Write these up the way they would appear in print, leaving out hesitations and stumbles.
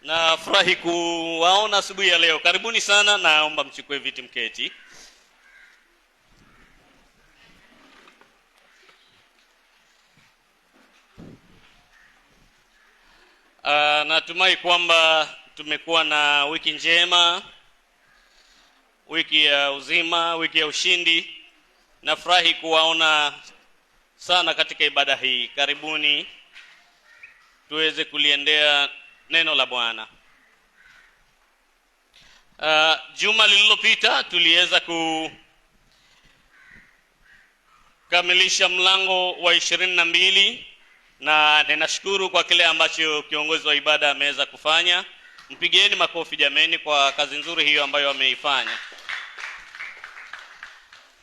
Nafurahi kuwaona asubuhi ya leo. Karibuni sana, naomba mchukue viti mketi. Natumai kwamba tumekuwa na wiki njema, wiki ya uzima, wiki ya ushindi. Nafurahi kuwaona sana katika ibada hii. Karibuni tuweze kuliendea neno la Bwana. Juma lililopita tuliweza kukamilisha mlango wa 22 na ninashukuru kwa kile ambacho kiongozi wa ibada ameweza kufanya. Mpigieni makofi jameni kwa kazi nzuri hiyo ambayo ameifanya.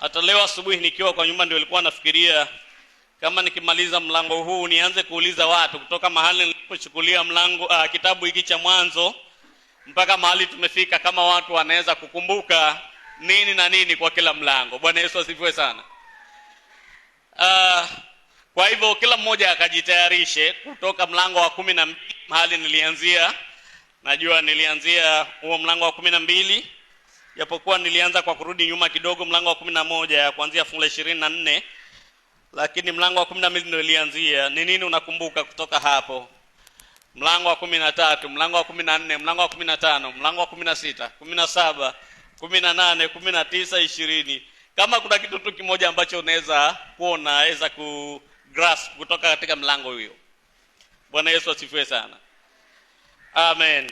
Hata leo asubuhi nikiwa kwa nyumba ndio nilikuwa nafikiria kama nikimaliza mlango huu nianze kuuliza watu kutoka mahali nilipochukulia kitabu hiki cha Mwanzo mpaka mahali tumefika, kama watu wanaweza kukumbuka nini na nini kwa kila mlango. Bwana Yesu asifiwe sana. Kwa hivyo kila mmoja akajitayarishe kutoka mlango wa 12 mahali nilianzia. Najua nilianzia huo mlango wa 12, japokuwa nilianza kwa kurudi nyuma kidogo mlango wa 11 kuanzia fungu la 24, lakini mlango wa 12 ndio nilianzia. Ni nini unakumbuka kutoka hapo? Mlango wa 13, mlango wa 14, mlango wa 15, mlango wa 16, 17, 18, 19, 20. Kama kuna kitu tu kimoja ambacho unaweza kuona, weza kugrasp kutoka katika mlango huo. Bwana Yesu asifiwe sana. Amen.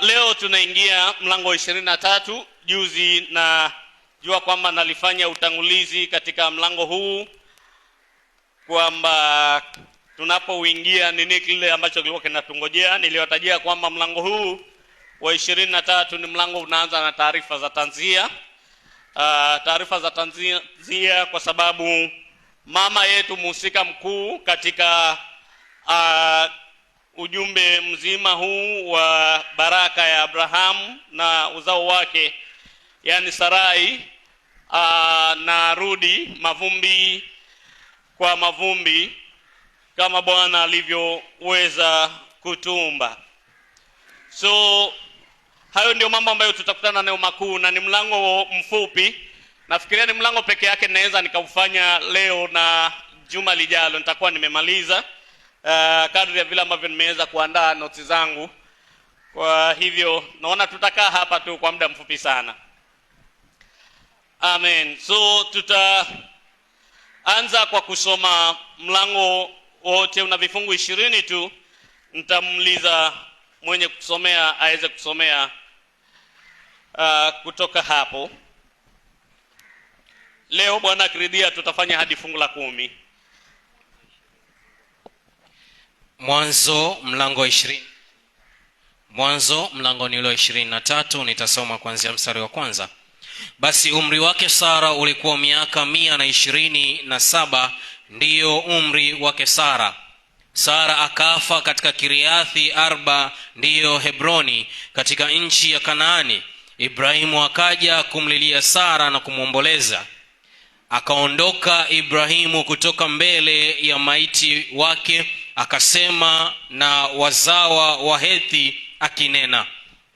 Leo tunaingia mlango wa 23. Juzi na jua kwamba nalifanya utangulizi katika mlango huu kwamba tunapoingia nini kile ambacho kilikuwa kinatungojea. Niliwatajia kwamba mlango huu wa 23 ni mlango unaanza na taarifa za tanzia. Taarifa za tanzia kwa sababu mama yetu mhusika mkuu katika ujumbe mzima huu wa baraka ya Abrahamu na uzao wake, yani Sarai, na rudi mavumbi kwa mavumbi kama Bwana alivyoweza kutumba. So hayo ndio mambo ambayo tutakutana nayo makuu, na ni mlango mfupi. Nafikiria ni mlango peke yake naweza nikaufanya leo, na juma lijalo nitakuwa nimemaliza kadri ya vile ambavyo nimeweza kuandaa notes zangu. Kwa hivyo naona tutakaa hapa tu kwa muda mfupi sana. Amen. So tutaanza kwa kusoma mlango wote, una vifungu 20 tu. Nitamuuliza mwenye kusomea aweze kusomea kutoka hapo. Leo Bwana akiridhia tutafanya hadi fungu la 10. Mwanzo mlango 20. Mwanzo mlango ni ule 23, nitasoma kuanzia mstari wa kwanza. Basi umri wake Sara ulikuwa miaka 127, ndiyo umri wake Sara. Sara akafa katika Kiriathi Arba, ndiyo Hebroni, katika nchi ya Kanaani. Ibrahimu akaja kumlilia Sara na kumwomboleza. Akaondoka Ibrahimu kutoka mbele ya maiti wake, akasema na wazawa wa Hethi akinena,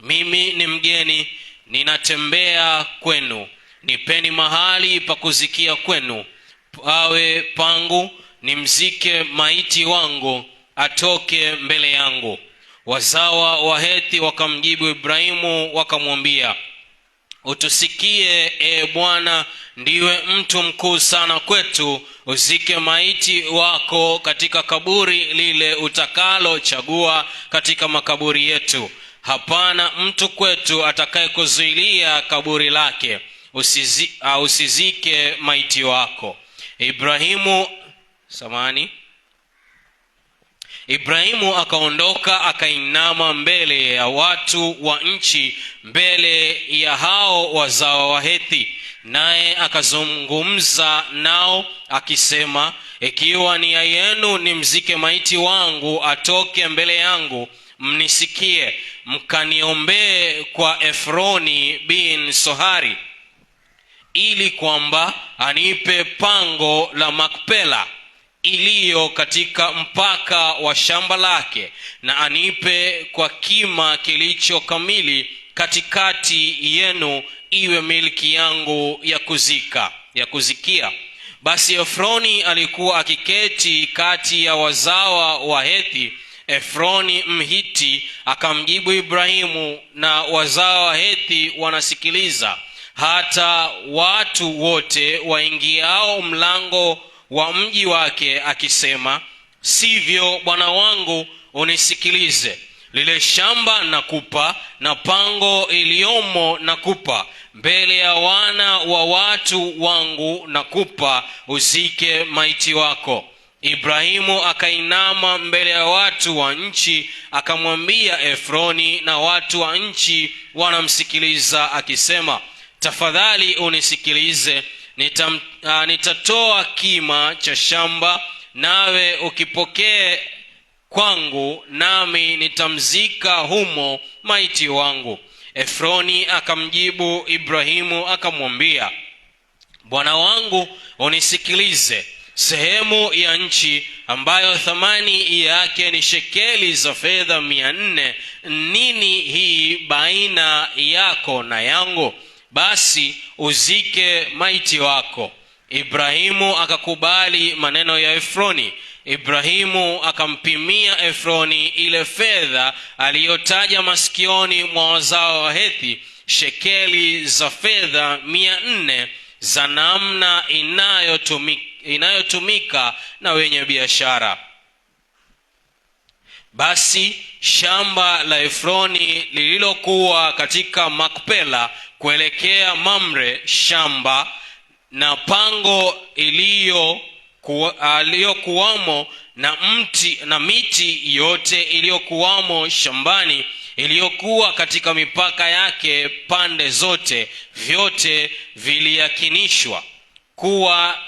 mimi ni mgeni, ninatembea kwenu, nipeni mahali pa kuzikia kwenu, pawe pangu, nimzike maiti wangu, atoke mbele yangu. Wazawa wa Hethi wakamjibu Ibrahimu wakamwambia, utusikie Bwana, ndiwe mtu mkuu sana kwetu, uzike maiti wako katika kaburi lile utakalo chagua katika makaburi yetu. Hapana mtu kwetu atakaye kuzuilia kaburi lake, usizike maiti wako. Ibrahimu akaondoka akainama mbele ya watu wa nchi, mbele ya hao wazao wa Hethi, naye akazungumza nao akisema, ikiwa nia yenu nimzike maiti wangu atoke mbele yangu, mnisikie, mkaniombee kwa Efroni bin Sohari, ili kwamba anipe pango la Makpela, iliyo katika mpaka wa shamba lake, na anipe kwa kima kilicho kamili katikati yenu, iwe milki yangu ya kuzikia. Basi Efroni alikuwa akiketi kati ya wazawa wa Hethi. Efroni Mhiti akamjibu Ibrahimu, na wazawa wa Hethi wanasikiliza, hata watu wote waingiao mlango wa mji wake, akisema, sivyo bwana wangu, unisikilize. Lile shamba nakupa, na pango iliyomo nakupa, mbele ya wana wa watu wangu nakupa, uzike maiti wako. Ibrahimu akainama mbele ya watu wa nchi, akamwambia Efroni, na watu wa nchi wanamsikiliza, akisema, tafadhali unisikilize. Nitatoa kima cha shamba, nawe ukipokee kwangu, nami nitamzika humo maiti wangu. Efroni akamjibu Ibrahimu akamwambia, bwana wangu, unisikilize. Sehemu ya nchi ambayo thamani yake ni shekeli za fedha 400 nini hii baina yako na yangu? Basi uzike maiti wako. Ibrahimu akakubali maneno ya Efroni. Ibrahimu akampimia Efroni ile fedha aliyotaja masikioni mwa wazao wa Hethi, shekeli za fedha 400 za namna inayotumika na wenye biashara. Basi shamba la Efroni lililokuwa katika Makpela kuelekea Mamre, shamba na pango iliyokuwamo na miti yote iliyokuwamo shambani, iliyokuwa katika mipaka yake pande zote, vyote viliyakinishwa kuwa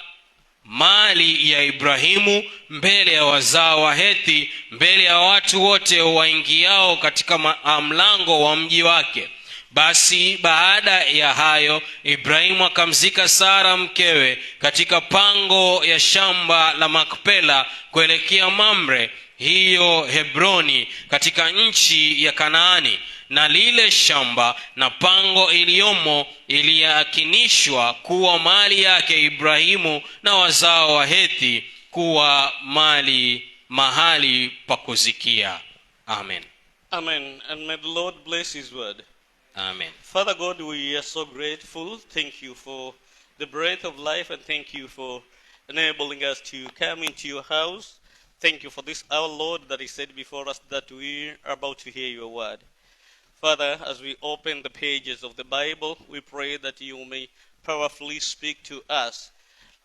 mali ya Ibrahimu mbele ya wazao wa Hethi, mbele ya watu wote waingiao katika mlango wa mji wake. Basi baada ya hayo, Ibrahimu akamzika Sara mkewe katika pango ya shamba la Makpela kuelekea Mamre, hiyo Hebroni, katika nchi ya Kanaani. Na lile shamba na pango iliyomo iliyakinishwa kuwa mali yake Ibrahimu na wazao wa Hethi, kuwa mahali pa kuzikia. Amen. Amen. And may the Lord bless his word. Amen. Father God, we are so grateful. Thank you for the breath of life, and thank you for enabling us to come into your house. Thank you for this our Lord that is set before us, that we are about to hear your word. Father, as we open the pages of the Bible, we pray that you may powerfully speak to us.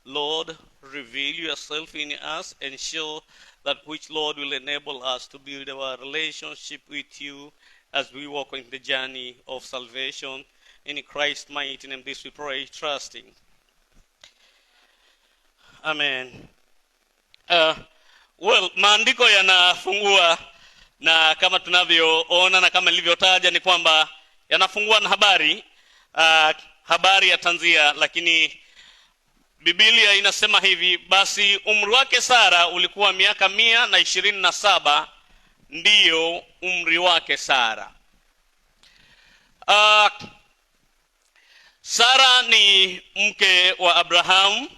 Lord, reveal yourself in us and show that which, Lord, will enable us to build our relationship with you as we walk in the journey of salvation. In Christ's mighty name, this we pray, trusting. Amen. Maandiko yanafungua, na kama tunavyoona na kama nilivyotaja ni kwamba yanafungua na habari ya tanzia, lakini Biblia inasema hivi: basi umri wake Sara ulikuwa miaka 127, ndiyo umri wake Sara. Sara ni mke wa Abraham,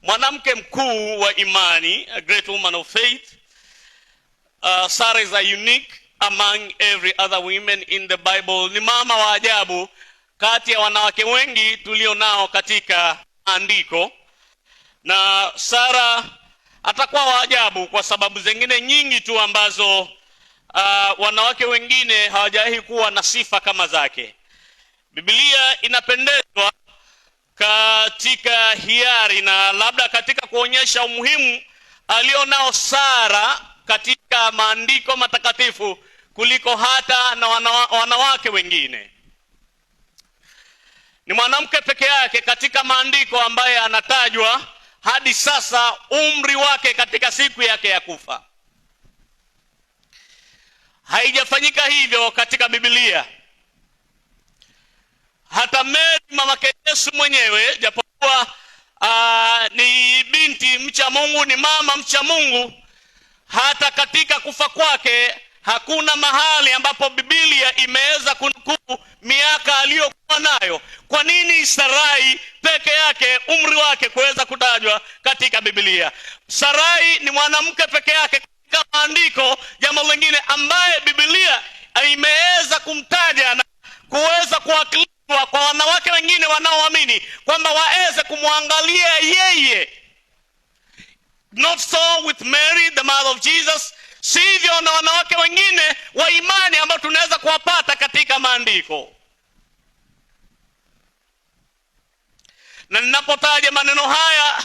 mwanamke mkuu wa imani, a great woman of faith. Sarah is a unique among every other women in the Bible. Ni mama wa ajabu kati ya wanawake wengi tulio nao katika andiko. Na Sarah atakuwa wa ajabu kwa sababu zingine nyingi tu ambazo wanawake wengine hawajawahi kuwa na sifa kama zake. Biblia inapendezwa katika hiari na labda katika kuonyesha umuhimu alionao Sara katika maandiko matakatifu kuliko hata na wanawake wengine. Ni mwanamke peke yake katika maandiko ambaye anatajwa hadi sasa umri wake katika siku yake ya kufa. Haijafanyika hivyo katika Biblia. Hata Mary mamake Yesu mwenyewe, japokuwa ni binti mcha mcha Mungu, ni mama mcha Mungu. Hata katika kufa kwake hakuna mahali ambapo Biblia imeweza kunukuu miaka aliyokuwa nayo. Kwa nini Sarai peke yake umri wake kuweza kutajwa katika Biblia? Sarai ni mwanamke peke yake katika maandiko, jambo lingine ambaye Biblia imeweza kumtaja na kuweza kuwakilishwa kwa wanawake wengine wanaoamini kwamba waweze kumwangalia yeye. Not so with Mary, the mother of Jesus. Sivyo na wanawake wengine wa imani ambao tunaweza kuwapata katika maandiko. Na ninapotaja maneno haya,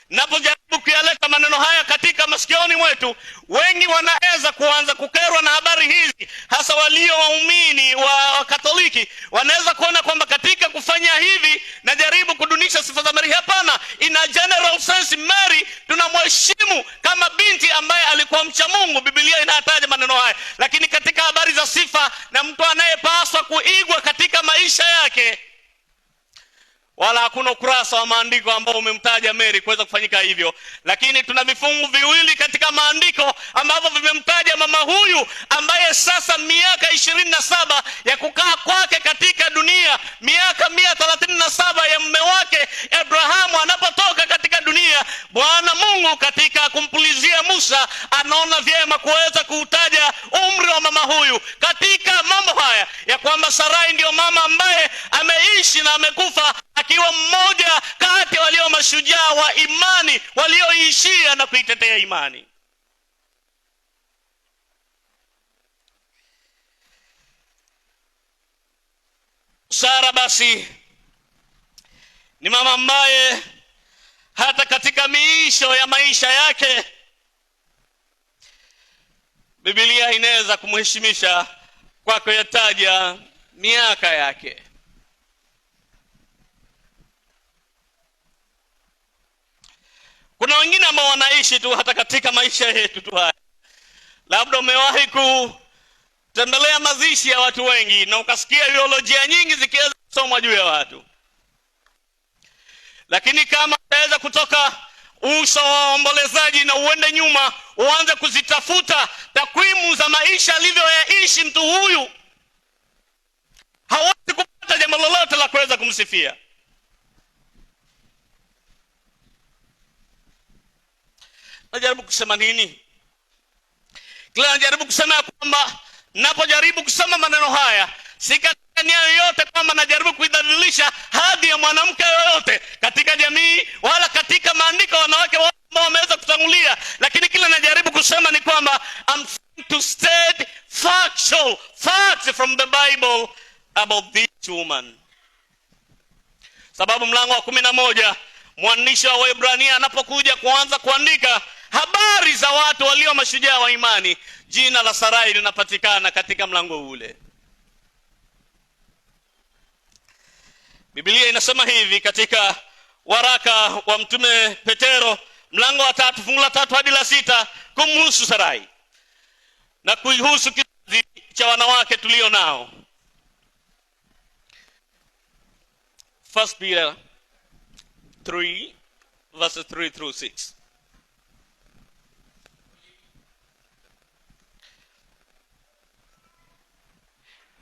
ninapojaribu kuyaleta maneno haya katika masikioni mwetu, wengi wanaweza kuanza kukerwa na habari hizi, hasa walio waumini wa Katoliki. Wanaweza kuona kwamba katika kufanya hivi najaribu kudunisha sifa za Mary. Hapana, in a general sense Mary tunamheshimu kama binti ambaye alikuwa mcha Mungu. Biblia inataja maneno haya, lakini katika habari za sifa na mtu anayepaswa kuigwa katika maisha yake, wala hakuna ukurasa wa maandiko ambao umemtaja Mary kuweza kufanyika hivyo. Lakini tuna vifungu viwili katika maandiko ambavyo vimemtaja mama huyu ambaye sasa miaka 27 ya kukaa kwake katika dunia, miaka 137 ya mume wake Abrahamu anapotoka katika dunia, Bwana Mungu katika kumpulizia Musa anaona vyema kuweza kuutaja umri wa mama huyu katika mambo haya ya kwamba Sarai ndio mama ambaye ameishi na amekufa akiwa mmoja kati walio mashujaa wa imani walioishia na kuitetea imani. Sara basi ni mama ambaye hata katika miisho ya maisha yake Biblia inaweza kumheshimisha kwa kuyataja miaka yake. Kuna wengine ambao wanaishi tu hata katika maisha yetu tu haya. Labda umewahi kutembelea mazishi ya watu wengi na ukasikia biolojia nyingi zikiweza kusomwa juu ya watu. Lakini kama utaweza kutoka uso wa waombolezaji na uende nyuma uanze kuzitafuta takwimu za maisha alivyoyaishi mtu huyu, hawezi kupata jambo lolote la kuweza kumsifia. Najaribu kusema nini? Kila najaribu kusema kwamba napojaribu kusema maneno haya si katika nia yoyote kwamba najaribu kuidhalilisha hadhi ya mwanamke yoyote katika jamii wala katika maandiko wanawake ambao wameweza kutangulia, lakini kila najaribu kusema ni kwamba I'm trying to state factual facts from the Bible about this woman. Sababu mlango wa 11 mwandishi wa Waebrania anapokuja kuanza kuandika habari za watu walio mashujaa wa imani, jina la Sarai linapatikana katika mlango ule. Biblia inasema hivi katika waraka wa mtume Petero mlango wa 3 fungu la 3 hadi la 6 kumhusu Sarai na kuihusu kizazi cha wanawake tulio nao. 1 Peter 3 verses 3 through 6.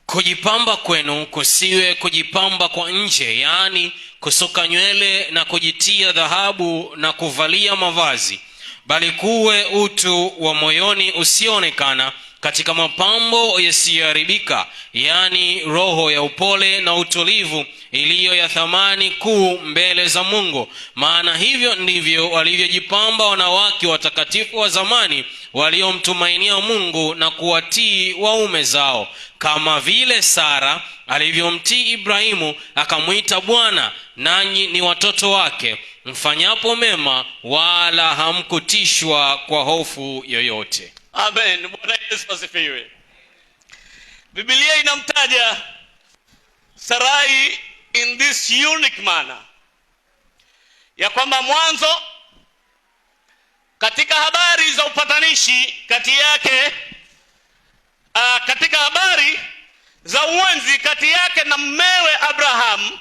Kujipamba kwenu kusiwe kujipamba kwa nje, yaani kusuka nywele na kujitia dhahabu na kuvalia mavazi, bali kuwe utu wa moyoni usioonekana katika mapambo yasiyoharibika, yaani roho ya upole na utulivu iliyo ya thamani kuu mbele za Mungu. Maana hivyo ndivyo walivyojipamba wanawake watakatifu wa zamani waliomtumainia Mungu na kuwatii waume zao, kama vile Sara alivyomtii Ibrahimu akamwita Bwana, nanyi ni watoto wake, mfanyapo mema wala hamkutishwa kwa hofu yoyote. Amen. Bwana Yesu asifiwe. Biblia inamtaja Sarai in this unique manner, ya kwamba mwanzo katika habari za upatanishi kati yake katika habari za uwenzi kati yake na mmewe Abraham,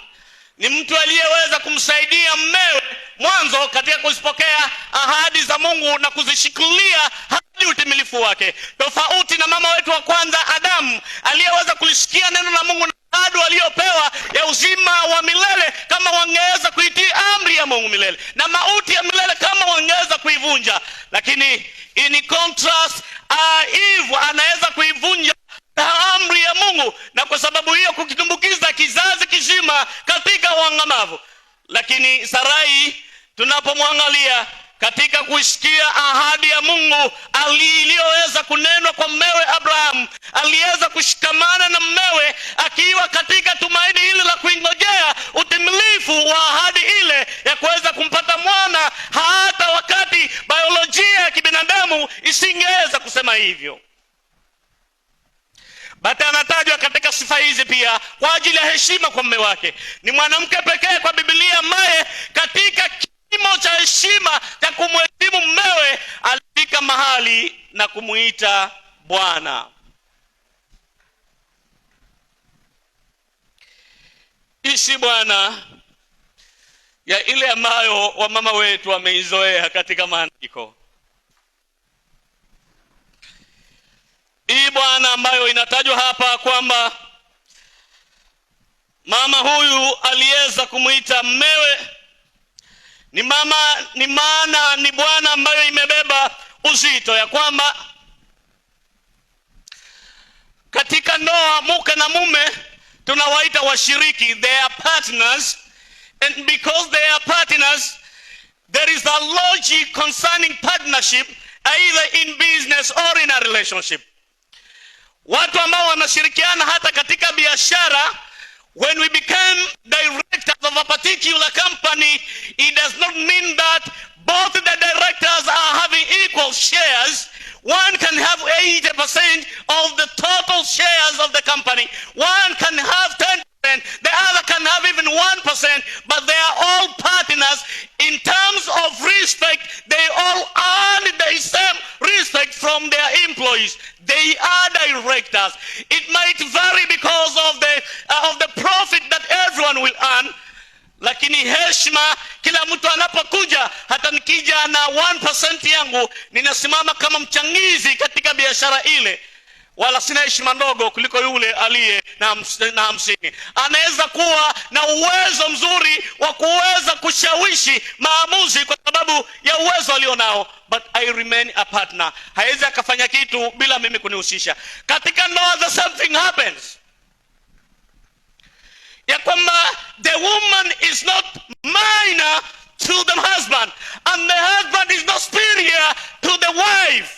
ni mtu aliyeweza kumsaidia mmewe mwanzo nayo katika kuzipokea ahadi za Mungu na kuzishikilia hadi utimilifu wake, tofauti na mama wetu wa kwanza Adamu aliyeweza kulisikia neno la Mungu na ahadi aliyopewa ya uzima wa milele kama wangeweza kuitii amri ya Mungu milele, na mauti ya milele kama wangeweza kuivunja. Lakini in contrast, Eve anaweza kuivunja amri ya Mungu, na kwa sababu hiyo kukitumbukiza kizazi kizima katika uangamivu. Lakini Sarai, tunapomwangalia katika kuisikia ahadi ya Mungu iliyoweza kunenwa kwa mmewe Abraham, aliweza kushikamana na mmewe akiwa katika tumaini hili la kuingojea utimilifu wa ahadi ile ya kuweza kumpata mwana, hata wakati biolojia ya kibinadamu isingeweza kusema hivyo. Bata anatajwa katika sifa hizi pia kwa ajili ya heshima kwa mume wake. Ni mwanamke pekee kwa Biblia ambaye katika kimo cha heshima cha kumheshimu mumewe alifika mahali na kumuita Bwana. Ishi Bwana ya ile ambayo wamama wetu wameizoea katika maandiko. Hii Bwana ambayo inatajwa hapa kwamba mama huyu aliweza kumuita mmewe, ni maana ni Bwana ambayo imebeba uzito ya kwamba katika ndoa mke na mume tunawaita washiriki, they are partners, and because they are partners there is a logic concerning partnership either in business or in a relationship. Watu ambao wanashirikiana hata katika biashara, when we become directors of a particular company, it does not mean that both the directors are having equal shares. One can have 80% of the total shares of the company. One can have 10%, the other can have even 1%, but they are all partners. In terms of respect, they all earn the same respect from their employees. They are directors. It might vary because of the profit that everyone will earn. Lakini heshima, kila mtu anapokuja, hata nikija na 1% yangu, ninasimama kama mchangizi katika biashara ile, wala sina heshima ndogo kuliko yule aliye na 50. Anaweza kuwa na uwezo mzuri wa kuweza kushawishi maamuzi kwa sababu ya uwezo alionao, but I remain a partner. Hawezi akafanya kitu bila mimi kunihusisha. Katika ndoa the same thing happens. Ya kwamba the woman is not minor to the husband, and the husband is not superior to the wife.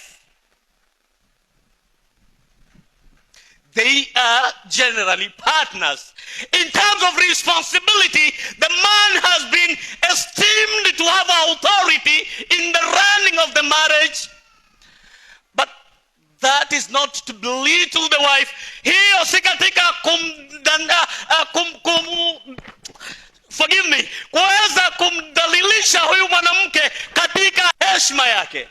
They are generally partners. In terms of responsibility, the man has been esteemed to have authority in the running of the marriage, but that is not to belittle the wife. Hiyo si katika kuweza kumdhalilisha huyu mwanamke katika heshima yake.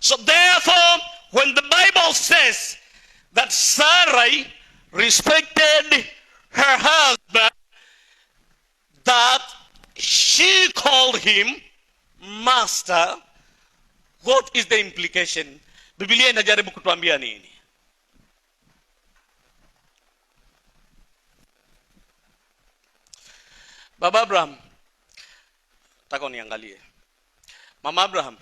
So therefore, when the Bible says that Sarai respected her husband, that she called him master, what is the implication? Biblia inajaribu kutuambia nini? Baba Abraham, nataka uniangalie. Mama Abraham,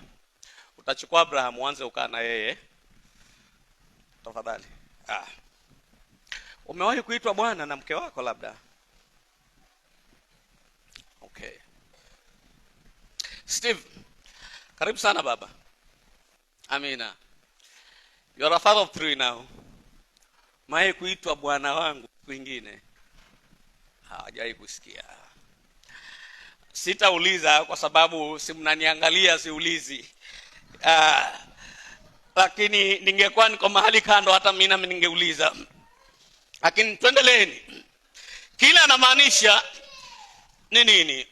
utachukua Abraham uanze ukaa na yeye tafadhali. Umewahi kuitwa bwana na mke wako labda? Okay. Steve, karibu sana baba. Amina. You are a father of 3 now. Mae kuitwa bwana wangu kwingine? Hajai kusikia. Sitauliza kwa sababu si mnaniangalia, siulizi. Lakini ningekuwa niko mahali kando, hata mimi nami ningeuliza. Lakini tuendeleeni. Kila anamaanisha ni nini?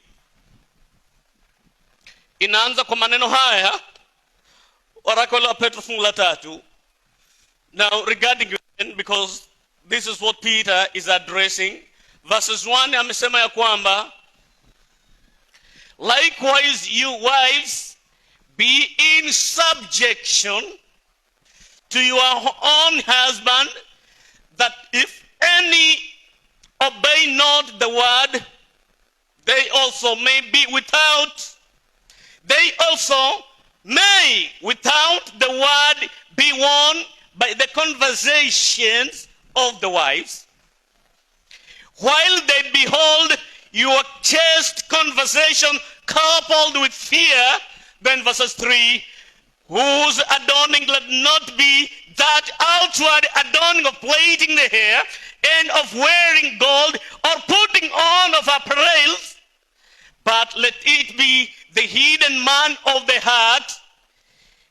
Inaanza kwa maneno haya, waraka wa Petro fungu la 3. Now regarding women, because this is what Peter is addressing. Verses 1 amesema ya kwamba Likewise, you wives, be in subjection to your own husband, that if any obey not the word, they also may without the word be won by the conversations of the wives, while they behold your chaste conversation coupled with fear. Then verses 3, whose adorning let not be that outward adorning of plaiting the hair and of wearing gold or putting on of apparels, but let it be the hidden man of the heart,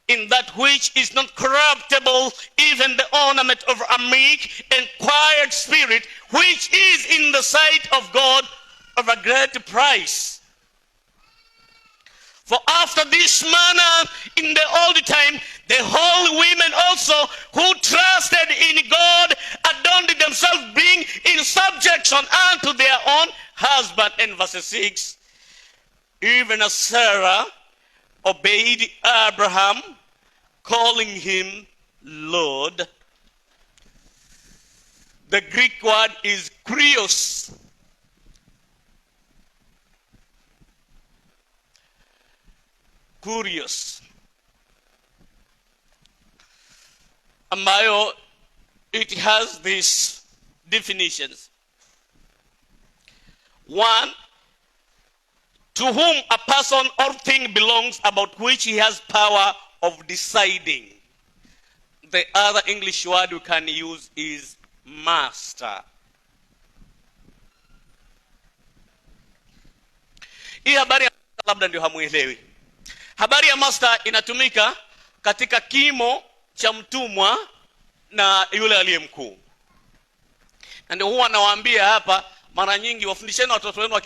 in that which is not corruptible, even the ornament of a meek and quiet spirit, which is in the sight of God of a great price. For after this manner in the old time, the holy women also who trusted in God adorned themselves, being in subjection unto their own husband. And verse 6, even as Sarah obeyed Abraham, calling him Lord. The Greek word is kurios. Kurios, ambayo it has these definitions. 1, to whom a person or thing belongs, about which he has power of deciding. The other English word we can use is master. Hii habari ya labda ndio hamuelewi. Habari ya master inatumika katika kimo cha mtumwa na yule aliye mkuu. Na ndio huwa nawaambia hapa mara nyingi, wafundisheni watoto wenu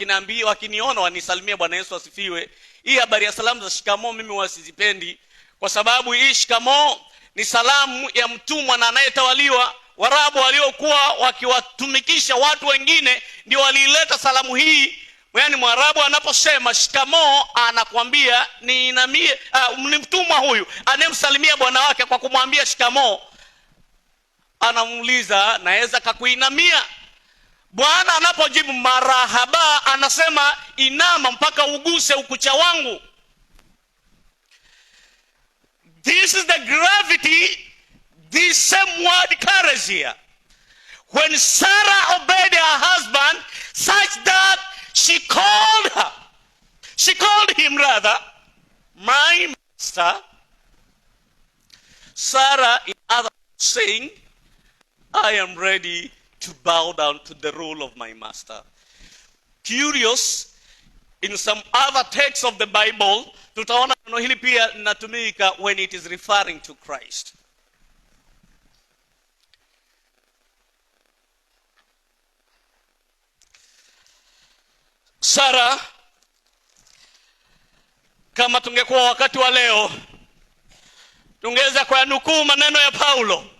wakiniona wanisalimie Bwana Yesu asifiwe. Hii habari ya salamu za shikamoo mimi wasizipendi, kwa sababu hii shikamoo ni salamu ya mtumwa na anayetawaliwa. Warabu waliokuwa wakiwatumikisha watu wengine ndio waliileta salamu hii. Yaani Mwarabu anaposema shikamoo, anakuambia ni mtumwa huyu anemsalimia bwana wake kwa kumwambia shikamoo, anamuuliza naweza kakuinamia? Bwana anapojibu marahaba, anasema inama mpaka uguse ukucha wangu. This is the gravity this same word carries here. When Sarah obeyed her husband such that she called him my master, Sarah in other words saying, I am ready to bow down to the rule of my master. Curious, in some other texts of the Bible, tutaona neno hili pia linatumika when it is referring to Christ. Sarah, kama tungekuwa wakati wa leo, tungeweza kwa nukuu maneno ya Paulo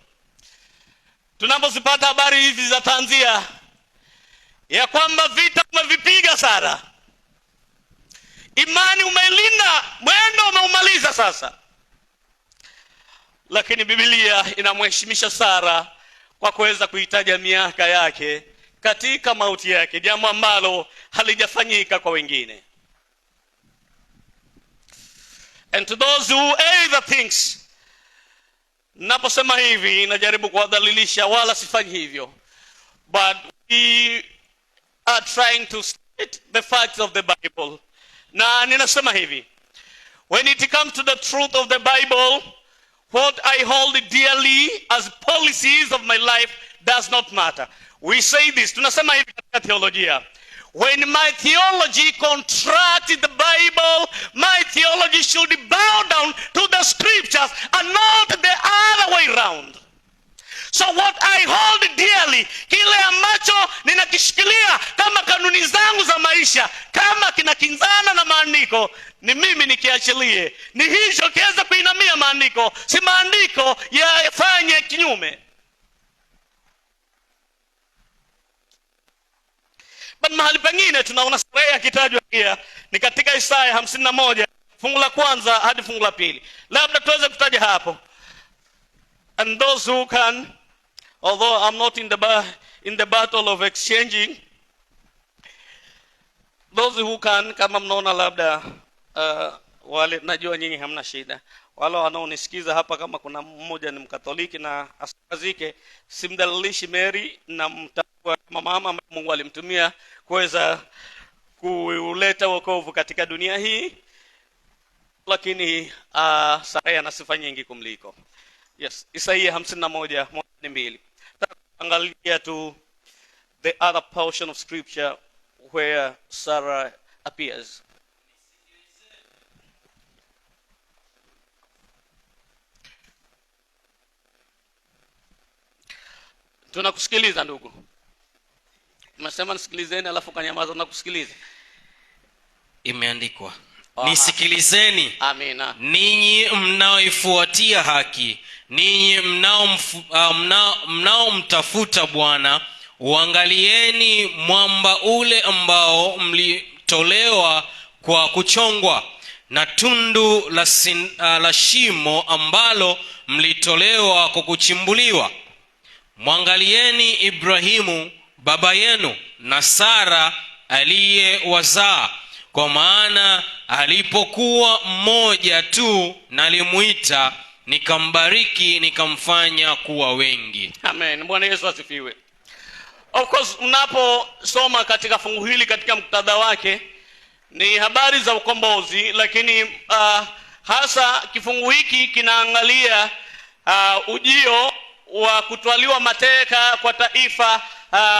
tunapozipata habari hizi za tanzia ya kwamba vita umevipiga Sara, imani umeilinda, mwendo umeumaliza sasa. Lakini Biblia inamheshimisha Sara kwa kuweza kuitaja miaka yake katika mauti yake, jambo ambalo halijafanyika kwa wengine. And to those who either thinks, naposema hivi najaribu kuwadhalilisha, wala sifanyi hivyo, but we are trying to state the facts of the Bible. Na ninasema hivi, when it comes to the truth of the Bible, what I hold dearly as policies of my life does not matter. We say this, tunasema hivi katika theolojia, when my theology contracts the Bible, my theology should bow down to the scriptures and not the other way around. So what I hold dearly, kile ambacho ninakishikilia kama kanuni zangu za maisha, kama kinakinzana na maandiko, ni mimi nikiachilie. Ni hicho kiweza kuinamia maandiko, si maandiko yafanye kinyume. But mahali pengine tunaona Sara akitajwa pia ni katika Isaya 51 fungu la kwanza hadi fungu la pili. Labda tuweze kutaja hapo. And those who can, although I'm not in the battle of exchanging, those who can, kama mnaona labda wale, najua nyinyi hamna shida, wale wanaonisikiza hapa, kama kuna mmoja ni Mkatoliki na asikazike, simdalilishi Mary na mtambua kama mama ambaye Mungu alimtumia kuweza kuleta wokovu katika dunia hii, lakini Sara ana sifa nyingi kumliko. Yes, Isaiah 51:1-2. Angalia tu the other portion of scripture where Sarah appears. Tunakusikiliza ndugu. Umesema nisikilizeni alafu kanyamaza, nakusikiliza. Imeandikwa, nisikilizeni, amina, ninyi mnaoifuatia haki, ninyi mnaomtafuta Bwana, uangalieni mwamba ule ambao mlitolewa kwa kuchongwa, na tundu la shimo ambalo mlitolewa kwa kuchimbuliwa. Mwangalieni Ibrahimu baba yenu na Sara aliyewazaa, kwa maana alipokuwa mmoja tu nalimuita, nikambariki, nikamfanya kuwa wengi. Amen. Bwana Yesu asifiwe. Of course, mnaposoma katika fungu hili katika muktadha wake ni habari za ukombozi, lakini hasa kifungu hiki kinaangalia ujio wa kutwaliwa mateka kwa taifa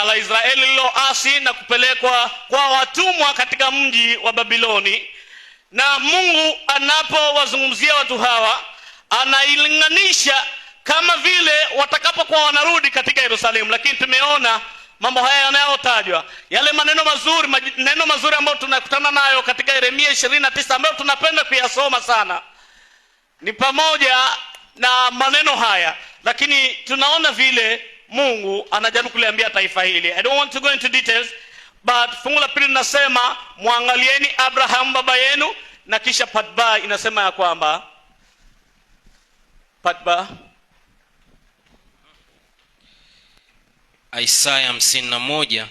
la Israeli lililoasi na kupelekwa kwa watumwa katika mji wa Babiloni. Na Mungu anapowazungumzia watu hawa anailinganisha kama vile watakapokuwa wanarudi katika Yerusalemu. Lakini tumeona mambo haya yanayotajwa, yale maneno mazuri ambayo tunakutana nayo katika Yeremia 29 ambayo tunapenda kuyasoma sana, ni pamoja na maneno haya. Lakini tunaona vile Mungu anajaribu kuliambia taifa hili. I don't want to go into details, but fungu la pili linasema muangalieni Abraham baba yenu, na kisha patba inasema ya kwamba patba Isaya 51.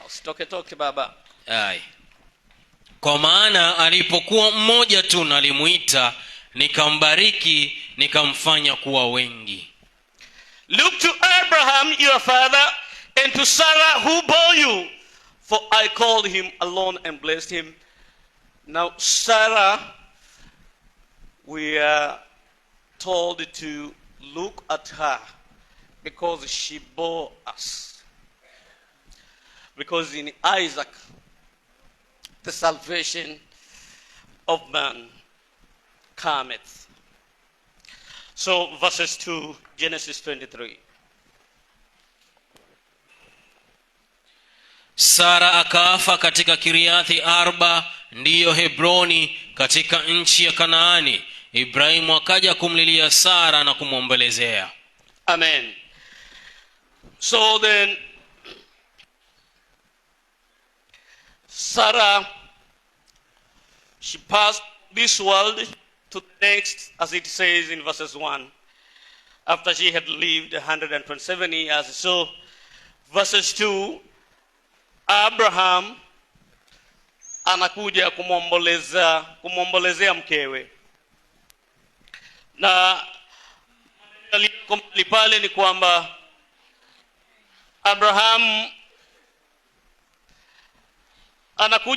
Usitoke baba. Kwa maana alipokuwa mmoja tu nalimuita, nikambariki, nikamfanya kuwa wengi. Look to Abraham your father, and to Sarah who bore you, for I called him alone and blessed him. Now Sarah, we are told to look at her because she bore us. Because in Isaac, the salvation of man cometh. So verses 2, Genesis 23. Sara akafa katika Kiriathi Arba, ndiyo Hebroni, katika nchi ya Kanaani. Ibrahimu akaja kumlilia Sara na kumwombolezea. Amen. So then Sarah, she passed this world to the next, as it says in verses 1, after she had lived 127 years. So verses 2, Abraham anakuja kumwombolezea mkewe, na pale ni kwamba Abraham anakuja